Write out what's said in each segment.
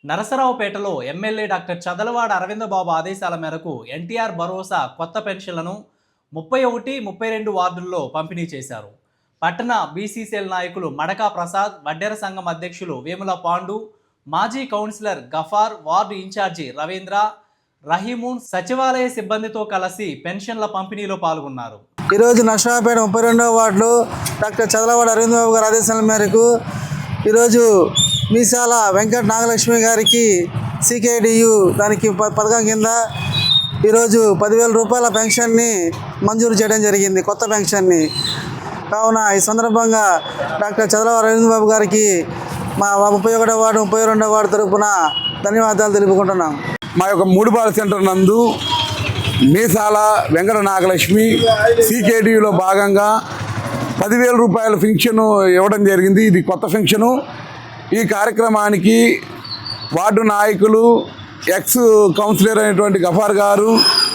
నరసరావుపేటలో MLA doctor Chadalavada Aravindababu ఆదేశాల మేరకు ఎన్టీఆర్ భరోసా కొత్త పెన్షన్లను 31, 32 వార్డుల్లో పంపిణీ చేశారు. పట్టణ బీసీసీఎల్ నాయకులు మడకా ప్రసాద్, వడ్డెర సంఘం అధ్యక్షులు వేముల పాండు, మాజీ councillor Ghaffar, ward incharge Ravindra, రహీమున్ సచివాలయ సిబ్బందితో కలిసి పెన్షన్ల పంపిణీలో పాల్గొన్నారు. ఈరోజు నరసరావుపేట 32వ వార్డులో డాక్టర్ చదలవాడ అరవిందబాబు గారి ఆదేశాల మేరకు ఈరోజు మీసాల వెంకట నాగలక్ష్మి గారికి CKDU దానికి పథకం కింద ఈరోజు 10,000 రూపాయల పెన్షన్ని మంజూరు చేయడం జరిగింది, కొత్త పెన్షన్ని. కావున ఈ సందర్భంగా డాక్టర్ చదలవాడ అరవిందబాబు గారికి మా 31వ వార్డు 32వ వార్డు తరఫున ధన్యవాదాలు తెలుపుకుంటున్నాం. మా యొక్క మూడుపాల సెంటర్ నందు మీసాల వెంకట నాగలక్ష్మి CKDUలో భాగంగా 10,000 రూపాయల పెన్షన్ ఇవ్వడం జరిగింది. ఇది కొత్త పెన్షను. ఈ కార్యక్రమానికి వార్డు నాయకులు, ఎక్స్ కౌన్సిలర్ అయినటువంటి గఫార్ గారు,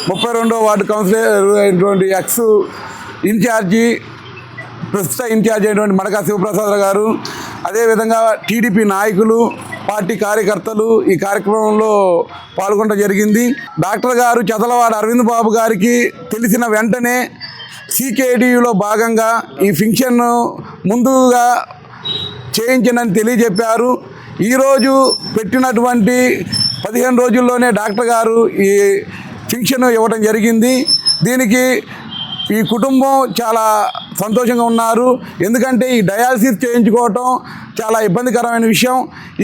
32వ వార్డు కౌన్సిలర్ అయినటువంటి ఎక్స్ ఇన్ఛార్జి, ప్రస్తుత ఇన్ఛార్జి అయినటువంటి మడకా శివప్రసాద్ గారు, అదేవిధంగా టీడీపీ నాయకులు, పార్టీ కార్యకర్తలు ఈ కార్యక్రమంలో పాల్గొనడం జరిగింది. డాక్టర్ గారు చదలవాడ అరవిందబాబు గారికి తెలిసిన వెంటనే CKDUలో భాగంగా ఈ పెన్షన్ ముందుగా చేయించనని తెలియజెప్పారు. ఈరోజు పెట్టినటువంటి 15 రోజుల్లోనే డాక్టర్ గారు ఈ పెన్షన్ ఇవ్వడం జరిగింది. దీనికి ఈ కుటుంబం చాలా సంతోషంగా ఉన్నారు. ఎందుకంటే ఈ డయాలసిస్ చేయించుకోవటం చాలా ఇబ్బందికరమైన విషయం.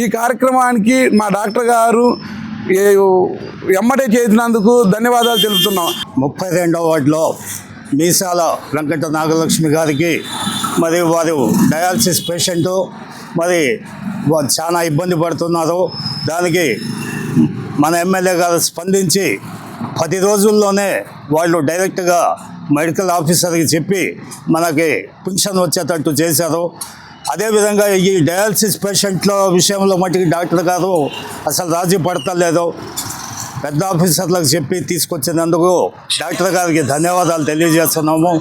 ఈ కార్యక్రమానికి మా డాక్టర్ గారు ఎమ్మటే చేసినందుకు ధన్యవాదాలు తెలుపుతున్నాం. 32వ వార్డులో మీసాల వెంకట నాగలక్ష్మి గారికి మరి వారు డయాలసిస్ పేషెంటు, మరి వారు చాలా ఇబ్బంది పడుతున్నారు. దానికి మన ఎమ్మెల్యే గారు స్పందించి 10 రోజుల్లోనే వాళ్ళు డైరెక్ట్గా మెడికల్ ఆఫీసర్కి చెప్పి మనకి పెన్షన్ వచ్చేటట్టు చేశారు. అదేవిధంగా ఈ డయాలసిస్ పేషెంట్ల విషయంలో మటుకు డాక్టర్ గారు అసలు రాజీ పడతలేదు. పెద్ద ఆఫీసర్లకు చెప్పి తీసుకొచ్చినందుకు డాక్టర్ గారికి ధన్యవాదాలు తెలియజేస్తున్నాము.